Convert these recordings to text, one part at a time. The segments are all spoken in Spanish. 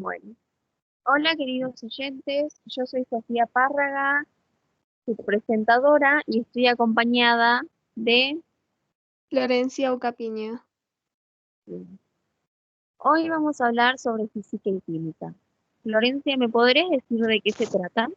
Bueno, hola queridos oyentes, yo soy Sofía Párraga, su presentadora, y estoy acompañada de... Florencia Ocapiña. Hoy vamos a hablar sobre física y química. Florencia, ¿me podrías decir de qué se trata?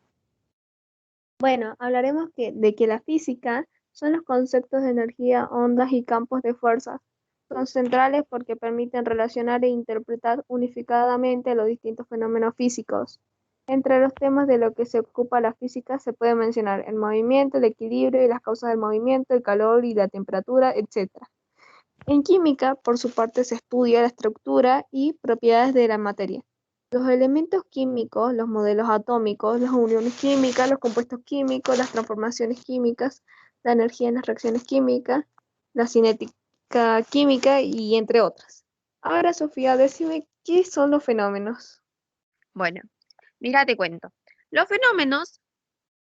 Bueno, hablaremos de que la física son los conceptos de energía, ondas y campos de fuerzas. Son centrales porque permiten relacionar e interpretar unificadamente los distintos fenómenos físicos. Entre los temas de lo que se ocupa la física se puede mencionar el movimiento, el equilibrio y las causas del movimiento, el calor y la temperatura, etc. En química, por su parte, se estudia la estructura y propiedades de la materia. Los elementos químicos, los modelos atómicos, las uniones químicas, los compuestos químicos, las transformaciones químicas, la energía en las reacciones químicas, la cinética química y entre otras. Ahora, Sofía, decime qué son los fenómenos. Bueno, mira, te cuento. Los fenómenos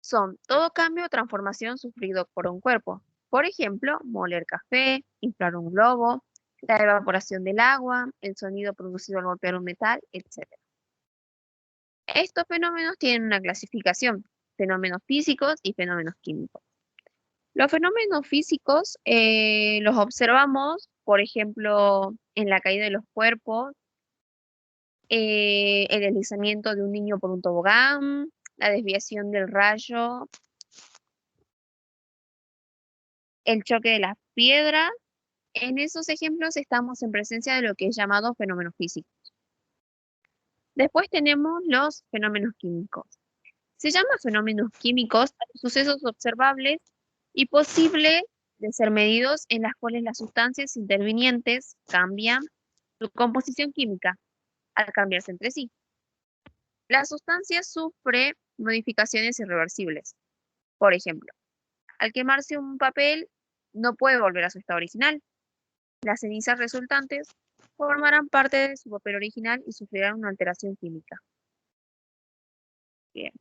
son todo cambio o transformación sufrido por un cuerpo. Por ejemplo, moler café, inflar un globo, la evaporación del agua, el sonido producido al golpear un metal, etc. Estos fenómenos tienen una clasificación, fenómenos físicos y fenómenos químicos. Los fenómenos físicos los observamos, por ejemplo, en la caída de los cuerpos, el deslizamiento de un niño por un tobogán, la desviación del rayo, el choque de las piedras. En esos ejemplos estamos en presencia de lo que es llamado fenómenos físicos. Después tenemos los fenómenos químicos. Se llama fenómenos químicos a los sucesos observables y posibles de ser medidos en las cuales las sustancias intervinientes cambian su composición química al cambiarse entre sí. La sustancia sufre modificaciones irreversibles. Por ejemplo, al quemarse un papel, no puede volver a su estado original. Las cenizas resultantes formarán parte de su papel original y sufrirán una alteración química. Bien.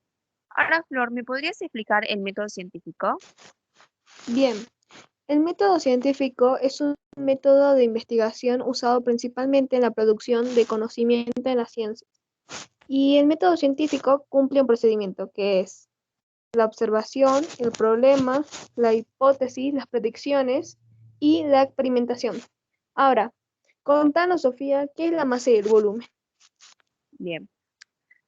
Ahora, Flor, ¿me podrías explicar el método científico? Bien, el método científico es un método de investigación usado principalmente en la producción de conocimiento en la ciencia. Y el método científico cumple un procedimiento que es la observación, el problema, la hipótesis, las predicciones y la experimentación. Ahora, contanos, Sofía, ¿qué es la masa y el volumen? Bien.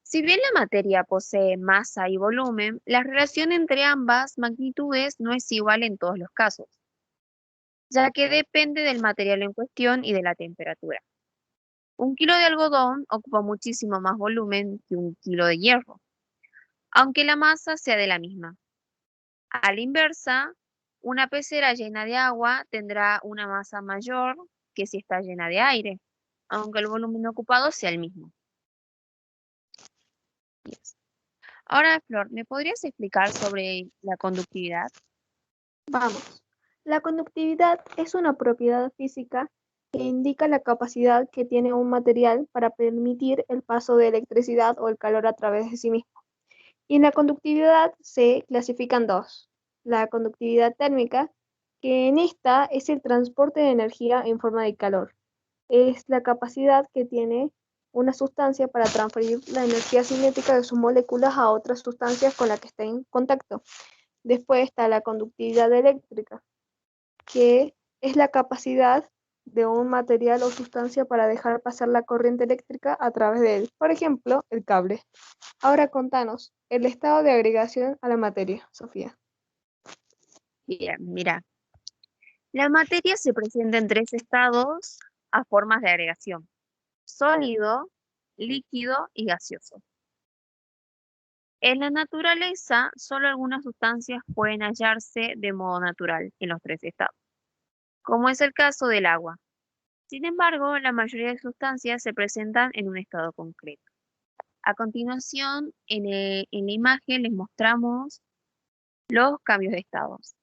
Si bien la materia posee masa y volumen, la relación entre ambas magnitudes no es igual en todos los casos, ya que depende del material en cuestión y de la temperatura. Un kilo de algodón ocupa muchísimo más volumen que un kilo de hierro, aunque la masa sea de la misma. A la inversa, una pecera llena de agua tendrá una masa mayor que si está llena de aire, aunque el volumen ocupado sea el mismo. Yes. Ahora, Flor, ¿me podrías explicar sobre la conductividad? Vamos. La conductividad es una propiedad física que indica la capacidad que tiene un material para permitir el paso de electricidad o el calor a través de sí mismo. Y la conductividad se clasifican dos. La conductividad térmica, que en esta es el transporte de energía en forma de calor. Es la capacidad que tiene una sustancia para transferir la energía cinética de sus moléculas a otras sustancias con las que esté en contacto. Después está la conductividad eléctrica, que es la capacidad de un material o sustancia para dejar pasar la corriente eléctrica a través de él. Por ejemplo, el cable. Ahora contanos el estado de agregación a la materia, Sofía. Bien, mira, la materia se presenta en tres estados a formas de agregación: sólido, líquido y gaseoso. En la naturaleza, solo algunas sustancias pueden hallarse de modo natural en los tres estados, como es el caso del agua. Sin embargo, la mayoría de sustancias se presentan en un estado concreto. A continuación, en la imagen les mostramos los cambios de estados.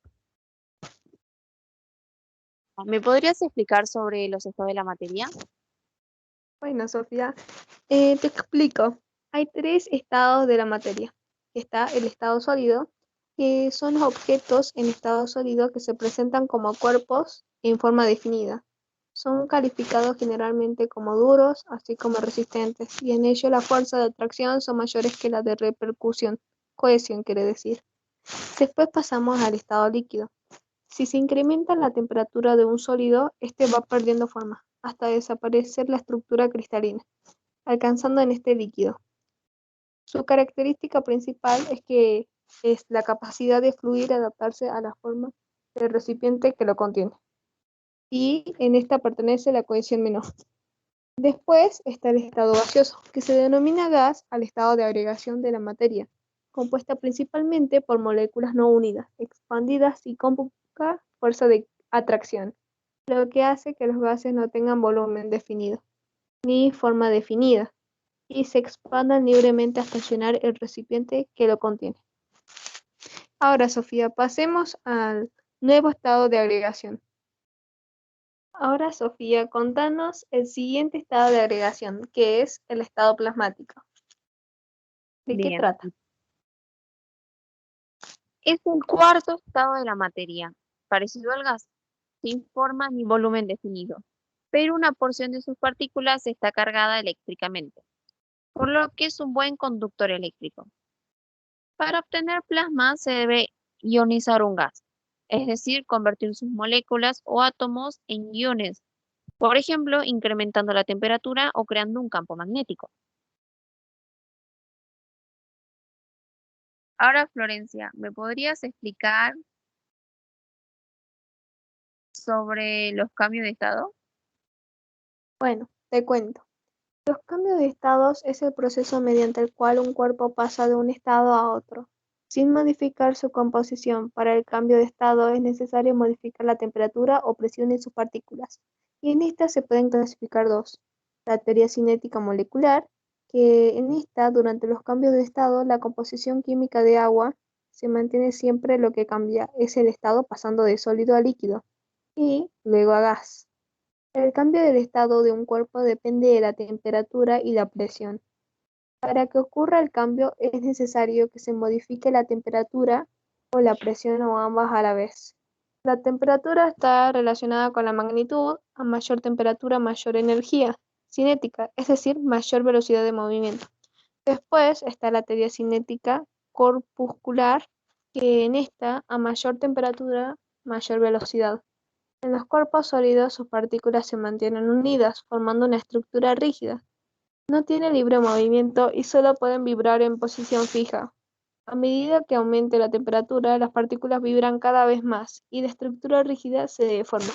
¿Me podrías explicar sobre los estados de la materia? Bueno, Sofía, te explico. Hay tres estados de la materia. Está el estado sólido, que son los objetos en estado sólido que se presentan como cuerpos en forma definida. Son calificados generalmente como duros, así como resistentes, y en ello la fuerza de atracción son mayores que la de repercusión, cohesión quiere decir. Después pasamos al estado líquido. Si se incrementa la temperatura de un sólido, este va perdiendo forma, hasta desaparecer la estructura cristalina, alcanzando en este líquido. Su característica principal es que es la capacidad de fluir y adaptarse a la forma del recipiente que lo contiene. Y en esta pertenece la cohesión menor. Después está el estado gaseoso, que se denomina gas al estado de agregación de la materia, compuesta principalmente por moléculas no unidas, expandidas y con poca fuerza de atracción, lo que hace que los gases no tengan volumen definido, ni forma definida, y se expandan libremente hasta llenar el recipiente que lo contiene. Ahora, Sofía, pasemos al nuevo estado de agregación. Ahora, Sofía, contanos el siguiente estado de agregación, que es el estado plasmático. ¿De qué Bien, trata? es el cuarto estado de la materia, parecido al gas, sin forma ni volumen definido, pero una porción de sus partículas está cargada eléctricamente, por lo que es un buen conductor eléctrico. Para obtener plasma se debe ionizar un gas, es decir, convertir sus moléculas o átomos en iones, por ejemplo, incrementando la temperatura o creando un campo magnético. Ahora, Florencia, ¿me podrías explicar sobre los cambios de estado? Bueno, te cuento. Los cambios de estados es el proceso mediante el cual un cuerpo pasa de un estado a otro, sin modificar su composición. Para el cambio de estado es necesario modificar la temperatura o presión de sus partículas, y en esta se pueden clasificar dos: la teoría cinética molecular, que en esta, durante los cambios de estado, la composición química de agua se mantiene siempre, lo que cambia es el estado pasando de sólido a líquido y luego a gas. El cambio del estado de un cuerpo depende de la temperatura y la presión. Para que ocurra el cambio es necesario que se modifique la temperatura o la presión o ambas a la vez. La temperatura está relacionada con la magnitud. A mayor temperatura, mayor energía cinética, es decir, mayor velocidad de movimiento. Después está la teoría cinética corpuscular, que en esta, a mayor temperatura, mayor velocidad. En los cuerpos sólidos sus partículas se mantienen unidas, formando una estructura rígida. No tienen libre movimiento y solo pueden vibrar en posición fija. A medida que aumente la temperatura, las partículas vibran cada vez más y la estructura rígida se deforma.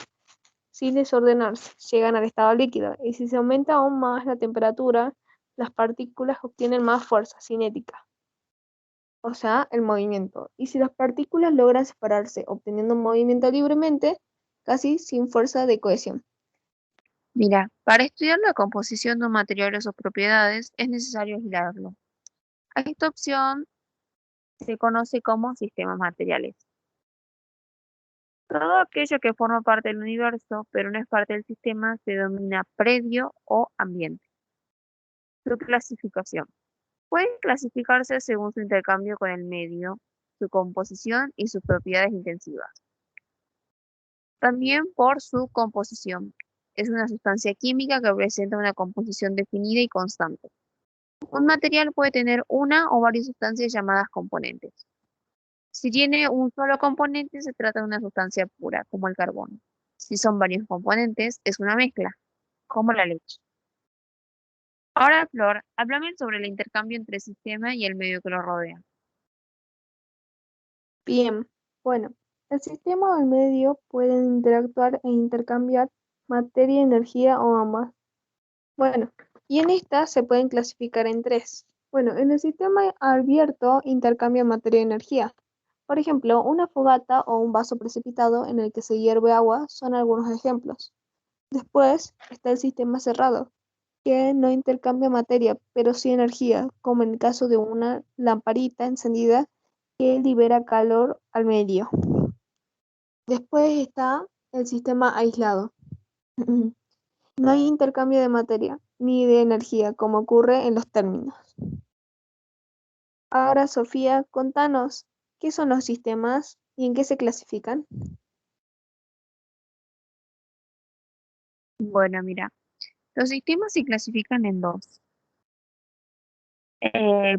Sin desordenarse, llegan al estado líquido, y si se aumenta aún más la temperatura, las partículas obtienen más fuerza cinética, o sea, el movimiento. Y si las partículas logran separarse, obteniendo un movimiento libremente, casi sin fuerza de cohesión. Mira, para estudiar la composición de un material o sus propiedades es necesario aislarlo. A esta opción se conoce como sistemas materiales. Todo aquello que forma parte del universo, pero no es parte del sistema, se denomina predio o ambiente. Su clasificación. Pueden clasificarse según su intercambio con el medio, su composición y sus propiedades intensivas. También por su composición. Es una sustancia química que presenta una composición definida y constante. Un material puede tener una o varias sustancias llamadas componentes. Si tiene un solo componente, se trata de una sustancia pura, como el carbono. Si son varios componentes, es una mezcla, como la leche. Ahora, Flor, háblame sobre el intercambio entre el sistema y el medio que lo rodea. Bien, bueno, el sistema o el medio pueden interactuar e intercambiar materia, energía o ambas. Bueno, y en esta se pueden clasificar en tres. Bueno, en el sistema abierto intercambia materia y energía. Por ejemplo, una fogata o un vaso precipitado en el que se hierve agua son algunos ejemplos. Después está el sistema cerrado, que no intercambia materia, pero sí energía, como en el caso de una lamparita encendida que libera calor al medio. Después está el sistema aislado. No hay intercambio de materia ni de energía, como ocurre en los términos. Ahora, Sofía, contanos, ¿qué son los sistemas y en qué se clasifican? Bueno, mira, los sistemas se clasifican en dos.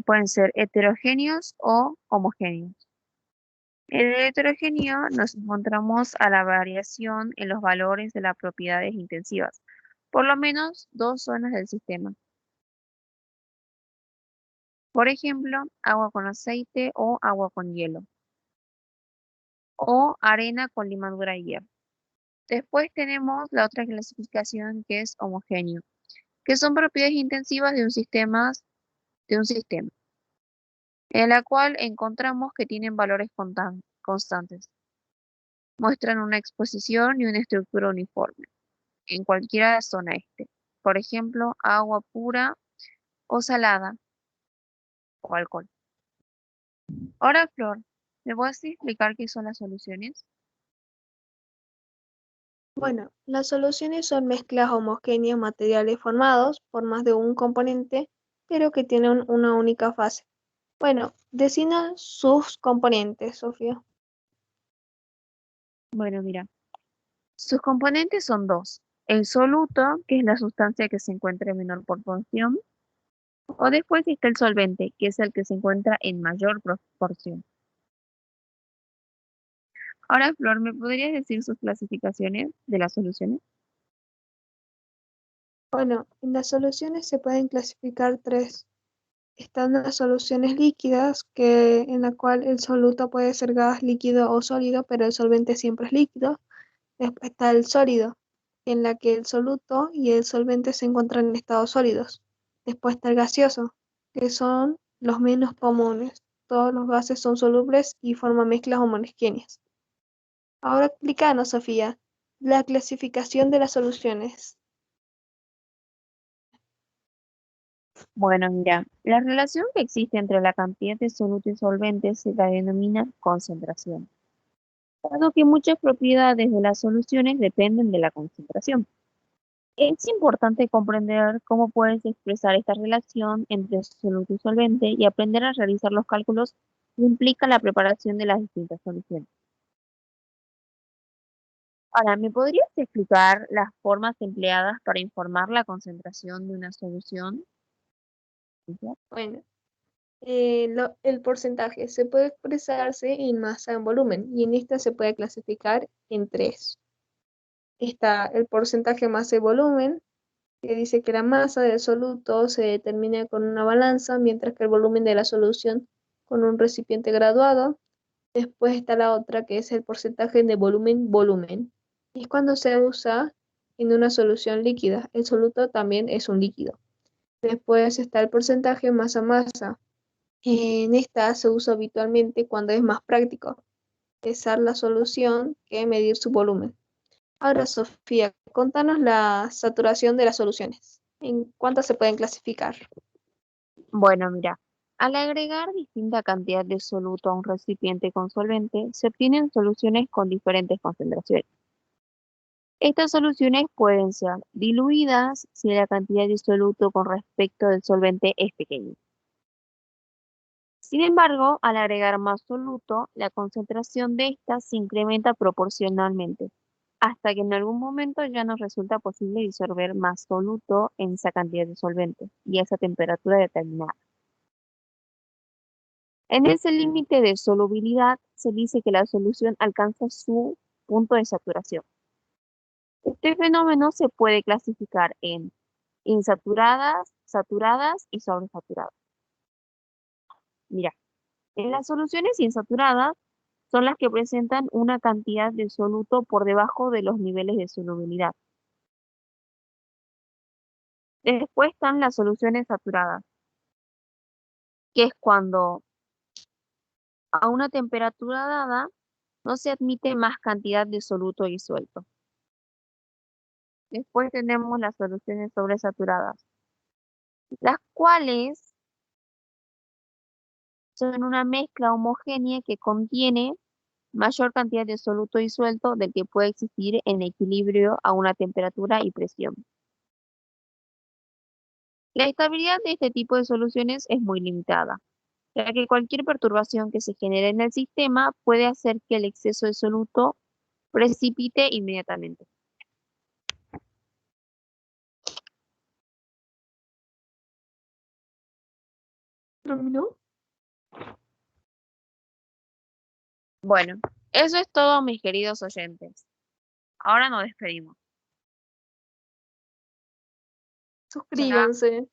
Pueden ser heterogéneos o homogéneos. En el heterogéneo nos encontramos a la variación en los valores de las propiedades intensivas, por lo menos dos zonas del sistema. Por ejemplo, agua con aceite o agua con hielo, o arena con limadura y hierro. Después tenemos la otra clasificación que es homogéneo, que son propiedades intensivas de un sistema, en la cual encontramos que tienen valores constantes. Muestran una exposición y una estructura uniforme en cualquier zona este. Por ejemplo, agua pura o salada o alcohol. Ahora, Flor, ¿me puedes explicar qué son las soluciones? Bueno, las soluciones son mezclas homogéneas de materiales formados por más de un componente, pero que tienen una única fase. Bueno, designa sus componentes, Sofía. Bueno, mira, sus componentes son dos. El soluto, que es la sustancia que se encuentra en menor proporción, o después está el solvente, que es el que se encuentra en mayor proporción. Ahora, Flor, ¿me podrías decir sus clasificaciones de las soluciones? Bueno, en las soluciones se pueden clasificar tres. Están las soluciones líquidas, en la cual el soluto puede ser gas, líquido o sólido, pero el solvente siempre es líquido. Después está el sólido, en la que el soluto y el solvente se encuentran en estados sólidos. Después está el gaseoso, que son los menos comunes. Todos los gases son solubles y forman mezclas homogéneas. Ahora explícanos, Sofía, la clasificación de las soluciones. Bueno, mira, la relación que existe entre la cantidad de soluto y solvente se la denomina concentración, dado que muchas propiedades de las soluciones dependen de la concentración. Es importante comprender cómo puedes expresar esta relación entre soluto y solvente y aprender a realizar los cálculos que implica la preparación de las distintas soluciones. Ahora, ¿me podrías explicar las formas empleadas para informar la concentración de una solución? Bueno, el porcentaje se puede expresarse en masa en volumen y en esta se puede clasificar en tres. Está el porcentaje masa y volumen, que dice que la masa del soluto se determina con una balanza, mientras que el volumen de la solución con un recipiente graduado. Después está la otra que es el porcentaje de volumen-volumen. Y es cuando se usa en una solución líquida. El soluto también es un líquido. Después está el porcentaje masa-masa. En esta se usa habitualmente cuando es más práctico pesar la solución que medir su volumen. Ahora, Sofía, contanos la saturación de las soluciones. ¿En cuántas se pueden clasificar? Bueno, mira, al agregar distinta cantidad de soluto a un recipiente con solvente, se obtienen soluciones con diferentes concentraciones. Estas soluciones pueden ser diluidas si la cantidad de soluto con respecto del solvente es pequeña. Sin embargo, al agregar más soluto, la concentración de estas se incrementa proporcionalmente, hasta que en algún momento ya no resulta posible disolver más soluto en esa cantidad de solvente y a esa temperatura determinada. En ese límite de solubilidad se dice que la solución alcanza su punto de saturación. Este fenómeno se puede clasificar en insaturadas, saturadas y sobresaturadas. Mira, en las soluciones insaturadas son las que presentan una cantidad de soluto por debajo de los niveles de solubilidad. Después están las soluciones saturadas, que es cuando a una temperatura dada no se admite más cantidad de soluto disuelto. Después tenemos las soluciones sobresaturadas, las cuales son una mezcla homogénea que contiene mayor cantidad de soluto disuelto del que puede existir en equilibrio a una temperatura y presión. La estabilidad de este tipo de soluciones es muy limitada, ya que cualquier perturbación que se genere en el sistema puede hacer que el exceso de soluto precipite inmediatamente. ¿Terminó? Bueno, eso es todo, mis queridos oyentes. Ahora nos despedimos. Será Suscríbanse.